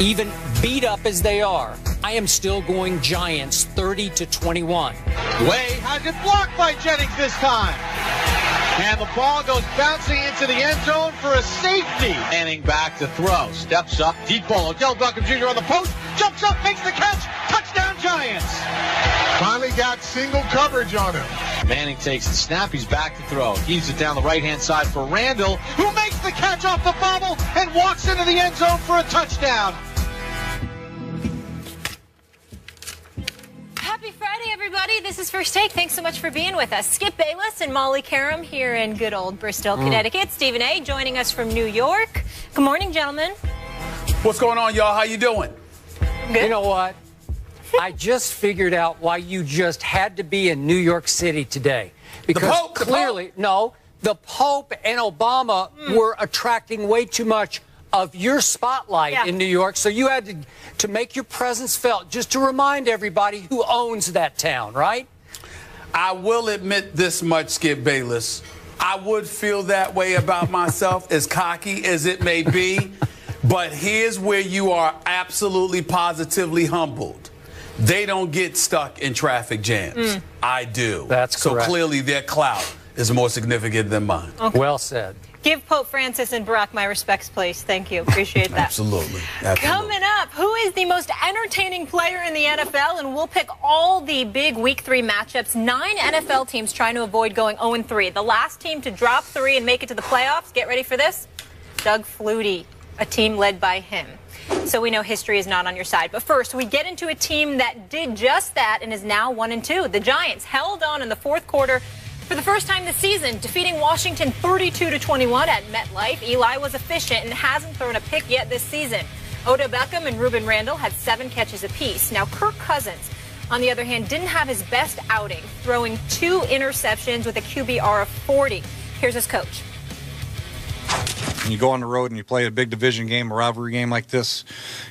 Even beat up as they are, I am still going Giants 30-21. Way has it blocked by Jennings this time. And the ball goes bouncing into the end zone for a safety. Manning back to throw. Steps up. Deep ball. Odell Beckham Jr. on the post. Jumps up. Makes the catch. Touchdown Giants. Finally got single coverage on him. Manning takes the snap. He's back to throw. Heaves it down the right-hand side for Randall, who makes the catch off the bobble and walks into the end zone for a touchdown. Happy Friday, everybody. This is First Take. Thanks so much for being with us. Skip Bayless and Molly Karam here in good old Bristol, Connecticut. Stephen A. joining us from New York. Good morning, gentlemen. What's going on, y'all? How you doing? Good. You know what? I just figured out why you just had to be in New York City today. Because clearly, the Pope and Obama were attracting way too much of your spotlight in New York, so you had to make your presence felt, just to remind everybody who owns that town, right? I will admit this much, Skip Bayless. I would feel that way about myself, as cocky as it may be, but here's where you are absolutely positively humbled. They don't get stuck in traffic jams. I do. That's correct. So clearly their clout is more significant than mine. Okay. Well said. Give Pope Francis and Barack my respects, please. Thank you. Appreciate that. Absolutely. Coming up, who is the most entertaining player in the NFL? And we'll pick all the big Week 3 matchups. 9 NFL teams trying to avoid going 0-3. The last team to drop 3 and make it to the playoffs, get ready for this, Doug Flutie, a team led by him. So we know history is not on your side. But first, we get into a team that did just that and is now 1-2. The Giants held on in the fourth quarter for the first time this season, defeating Washington 32-21 at MetLife. Eli was efficient and hasn't thrown a pick yet this season. Odell Beckham and Ruben Randall had 7 catches apiece. Now, Kirk Cousins, on the other hand, didn't have his best outing, throwing 2 interceptions with a QBR of 40. Here's his coach. When you go on the road and you play a big division game, a rivalry game like this,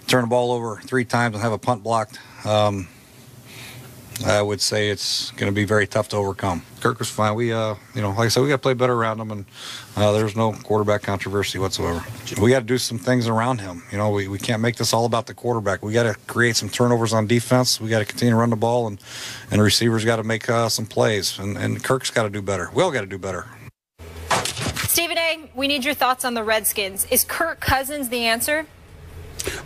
turn the ball over 3 times and have a punt blocked, I would say it's going to be very tough to overcome. Kirk was fine. We, like I said, we got to play better around him, and there's no quarterback controversy whatsoever. We got to do some things around him. We can't make this all about the quarterback. We got to create some turnovers on defense. We got to continue to run the ball, and the receivers got to make some plays. And Kirk's got to do better. We all got to do better. Stephen A., we need your thoughts on the Redskins. Is Kirk Cousins the answer?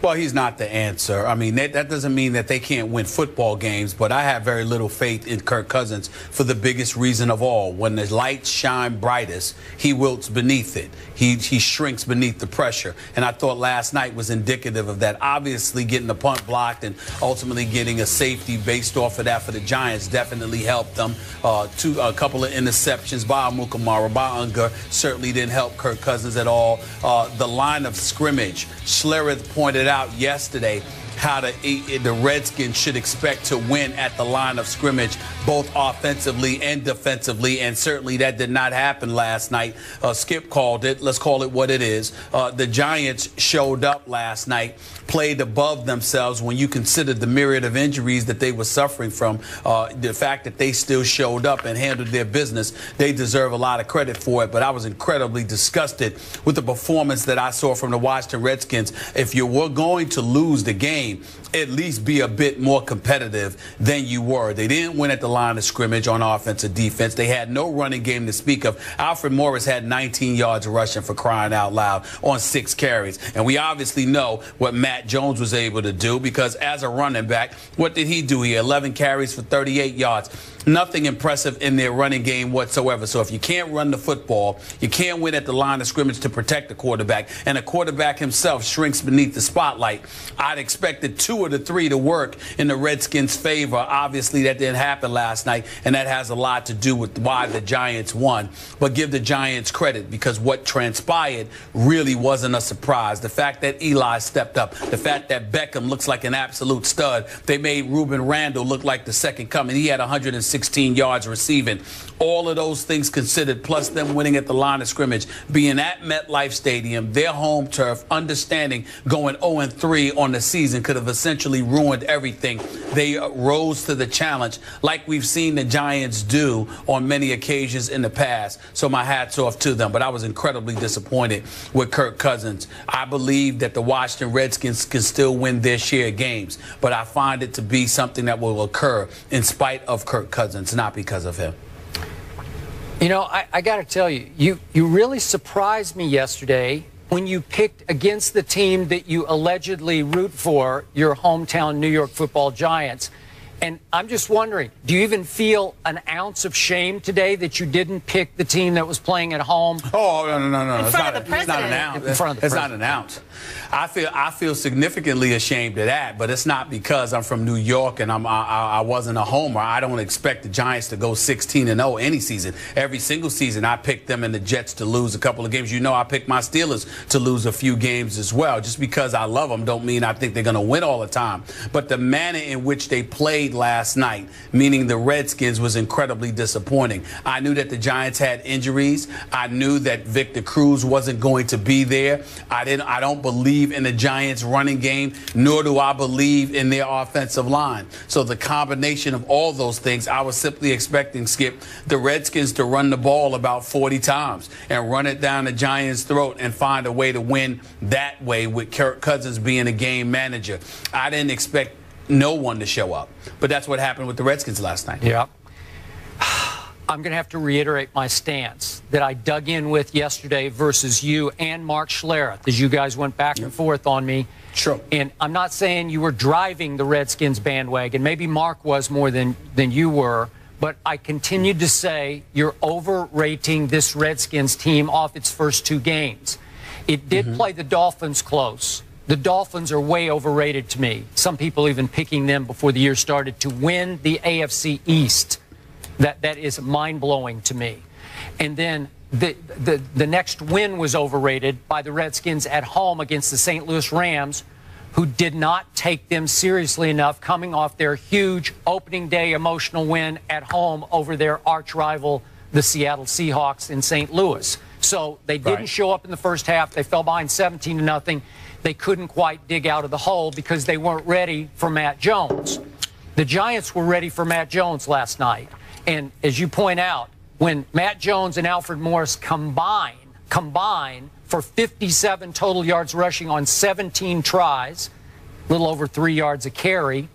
Well, he's not the answer. I mean, that doesn't mean that they can't win football games, but I have very little faith in Kirk Cousins for the biggest reason of all. When the lights shine brightest, he wilts beneath it. He shrinks beneath the pressure. And I thought last night was indicative of that. Obviously, getting the punt blocked and ultimately getting a safety based off of that for the Giants definitely helped them. A couple of interceptions by Amukamara, by Unger, certainly didn't help Kirk Cousins at all. The line of scrimmage, Schlereth pointed out yesterday how the Redskins should expect to win at the line of scrimmage, both offensively and defensively, and certainly that did not happen last night. Skip called it. Let's call it what it is. The Giants showed up last night, played above themselves when you consider the myriad of injuries that they were suffering from. The fact that they still showed up and handled their business, they deserve a lot of credit for it. But I was incredibly disgusted with the performance that I saw from the Washington Redskins. If you were going to lose the game, at least be a bit more competitive than you were. They didn't win at the line of scrimmage on offense or defense. They had no running game to speak of. Alfred Morris had 19 yards rushing, for crying out loud, on 6 carries. And we obviously know what Matt Jones was able to do, because as a running back, what did he do here? 11 carries for 38 yards. Nothing impressive in their running game whatsoever. So if you can't run the football, you can't win at the line of scrimmage to protect the quarterback, and the quarterback himself shrinks beneath the spotlight, I'd expected 2 of the 3 to work in the Redskins' favor. Obviously, that didn't happen last night, and that has a lot to do with why the Giants won. But give the Giants credit, because what transpired really wasn't a surprise. The fact that Eli stepped up, the fact that Beckham looks like an absolute stud, they made Ruben Randall look like the second coming. He had 160 116 yards receiving. All of those things considered, plus them winning at the line of scrimmage, being at MetLife Stadium, their home turf, understanding going 0-3 on the season could have essentially ruined everything. They rose to the challenge like we've seen the Giants do on many occasions in the past. So my hat's off to them. But I was incredibly disappointed with Kirk Cousins. I believe that the Washington Redskins can still win their share of games, but I find it to be something that will occur in spite of Kirk Cousins, not because of him. You know, I got to tell you, you really surprised me yesterday when you picked against the team that you allegedly root for, your hometown New York Football Giants. And I'm just wondering, do you even feel an ounce of shame today that you didn't pick the team that was playing at home? Oh, no. In front of the president. It's not an ounce. It's not an ounce. I feel significantly ashamed of that, but it's not because I'm from New York and I wasn't a homer. I don't expect the Giants to go 16-0 any season. Every single season, I picked them and the Jets to lose a couple of games. You know, I picked my Steelers to lose a few games as well. Just because I love them don't mean I think they're going to win all the time. But the manner in which they played last night, meaning the Redskins, was incredibly disappointing. I knew that the Giants had injuries. I knew that Victor Cruz wasn't going to be there. I don't believe in the Giants running game, nor do I believe in their offensive line. So the combination of all those things, I was simply expecting, Skip, the Redskins to run the ball about 40 times and run it down the Giants' throat and find a way to win that way with Kirk Cousins being a game manager. I didn't expect no one to show up. But that's what happened with the Redskins last night. Yeah. I'm going to have to reiterate my stance that I dug in with yesterday versus you and Mark Schlereth, as you guys went back and forth on me. Sure. And I'm not saying you were driving the Redskins bandwagon. Maybe Mark was more than you were. But I continued to say you're overrating this Redskins team off its first two games. It did play the Dolphins close. The Dolphins are way overrated to me. Some people even picking them before the year started to win the AFC East. That is mind-blowing to me. And then the next win was overrated by the Redskins at home against the St. Louis Rams, who did not take them seriously enough coming off their huge opening day emotional win at home over their arch rival, the Seattle Seahawks in St. Louis. So they didn't show up in the first half. They fell behind 17-0. They couldn't quite dig out of the hole because they weren't ready for Matt Jones. The Giants were ready for Matt Jones last night. And as you point out, when Matt Jones and Alfred Morris combine for 57 total yards rushing on 17 tries, a little over 3 yards a carry,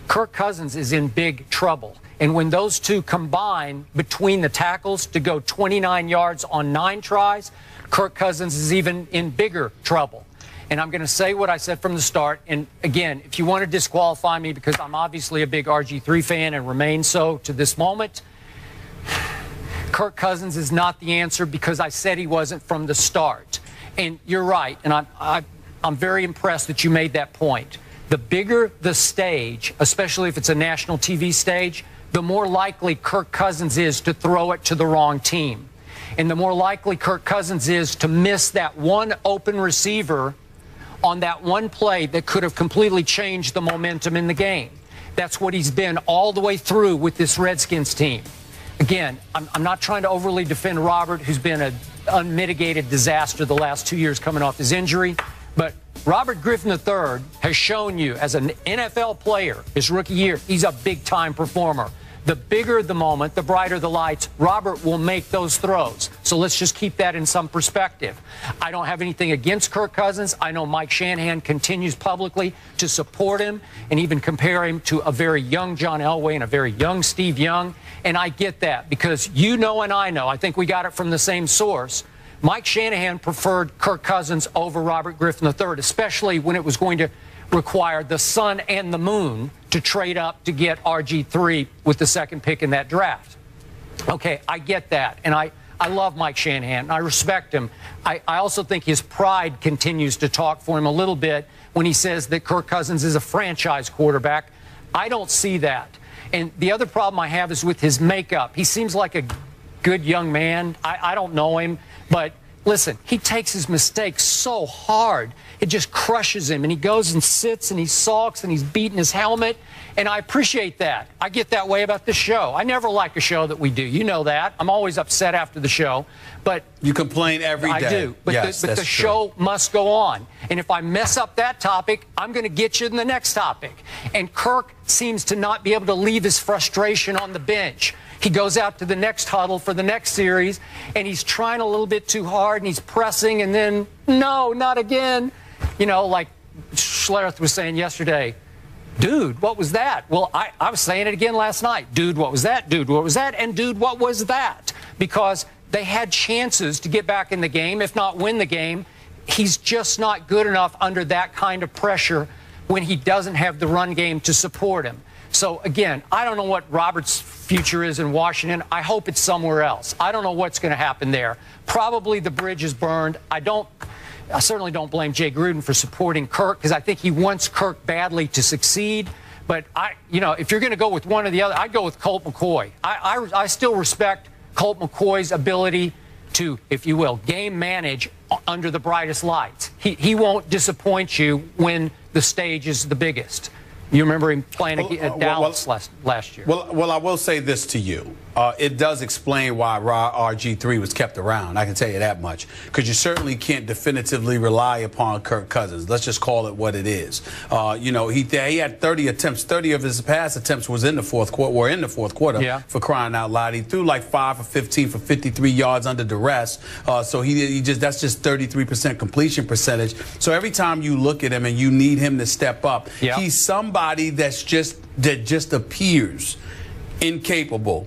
Kirk Cousins is in big trouble. And when those two combine between the tackles to go 29 yards on 9 tries, Kirk Cousins is even in bigger trouble. And I'm going to say what I said from the start. And again, if you want to disqualify me because I'm obviously a big RG3 fan and remain so to this moment, Kirk Cousins is not the answer because I said he wasn't from the start. And you're right. And I'm very impressed that you made that point. The bigger the stage, especially if it's a national TV stage, the more likely Kirk Cousins is to throw it to the wrong team. And the more likely Kirk Cousins is to miss that one open receiver on that one play that could have completely changed the momentum in the game. That's what he's been all the way through with this Redskins team. Again, I'm not trying to overly defend Robert, who's been an unmitigated disaster the last 2 years coming off his injury, but Robert Griffin III has shown you as an NFL player his rookie year, he's a big-time performer. The bigger the moment, the brighter the lights, Robert will make those throws. So let's just keep that in some perspective. I don't have anything against Kirk Cousins. I know Mike Shanahan continues publicly to support him and even compare him to a very young John Elway and a very young Steve Young. And I get that because you know and I know, I think we got it from the same source. Mike Shanahan preferred Kirk Cousins over Robert Griffin III, especially when it was going to require the sun and the moon to trade up to get RG3 with the second pick in that draft. Okay, I get that. And I love Mike Shanahan. I respect him. I also think his pride continues to talk for him a little bit when he says that Kirk Cousins is a franchise quarterback. I don't see that. And the other problem I have is with his makeup. He seems like a good young man. I don't know him, but listen, he takes his mistakes so hard. It just crushes him, and he goes and sits and he sulks and he's beating his helmet, and I appreciate that. I get that way about this show. I never like a show that we do. You know that. I'm always upset after the show, but you complain every day. I do, but yes, the show must go on. And if I mess up that topic, I'm going to get you in the next topic. And Kirk seems to not be able to leave his frustration on the bench. He goes out to the next huddle for the next series, and he's trying a little bit too hard, and he's pressing, and then, no, not again. You know, like Schlereth was saying yesterday, dude, what was that? Well, I was saying it again last night. Dude, what was that? Dude, what was that? And dude, what was that? Because they had chances to get back in the game, if not win the game. He's just not good enough under that kind of pressure when he doesn't have the run game to support him. So, again, I don't know what Robert's future is in Washington. I hope it's somewhere else. I don't know what's going to happen there. Probably the bridge is burned. I certainly don't blame Jay Gruden for supporting Kirk, because I think he wants Kirk badly to succeed. But, if you're going to go with one or the other, I'd go with Colt McCoy. I still respect Colt McCoy's ability to, if you will, game manage under the brightest lights. He won't disappoint you when the stage is the biggest. You remember him playing at Dallas last year. Well, I will say this to you. It does explain why RG3 was kept around. I can tell you that much. Because you certainly can't definitively rely upon Kirk Cousins. Let's just call it what it is. He had 30 attempts. 30 of his pass attempts were in the fourth quarter. Yeah. For crying out loud. He threw like 5 for 15 for 53 yards under duress. So that's just 33% completion percentage. So every time you look at him and you need him to step up, he's somebody that just appears incapable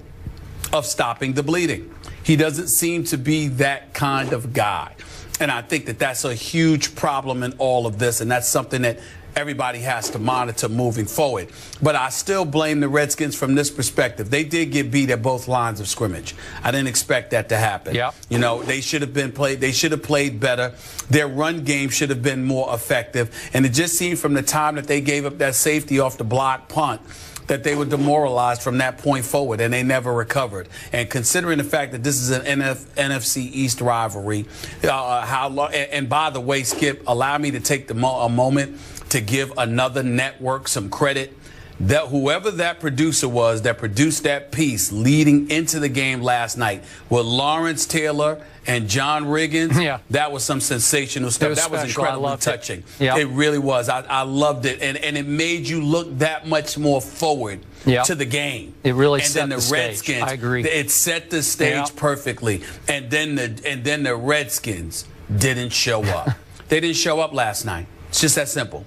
of stopping the bleeding. He doesn't seem to be that kind of guy. And I think that that's a huge problem in all of this, and that's something that everybody has to monitor moving forward. But I still blame the Redskins from this perspective. They did get beat at both lines of scrimmage. I didn't expect that to happen. Yeah. They should have played better. Their run game should have been more effective. And it just seemed from the time that they gave up that safety off the block punt that they were demoralized from that point forward, and they never recovered. And considering the fact that this is an NFC East rivalry, and by the way, Skip, allow me to take a moment to give another network some credit. That whoever that producer was that produced that piece leading into the game last night with Lawrence Taylor and John Riggins, that was some sensational stuff. That was incredibly touching. It really was. I loved it, and it made you look that much more forward to the game. It really and set then the Redskins, stage. I agree. It set the stage perfectly, and then the Redskins didn't show up. They didn't show up last night. It's just that simple.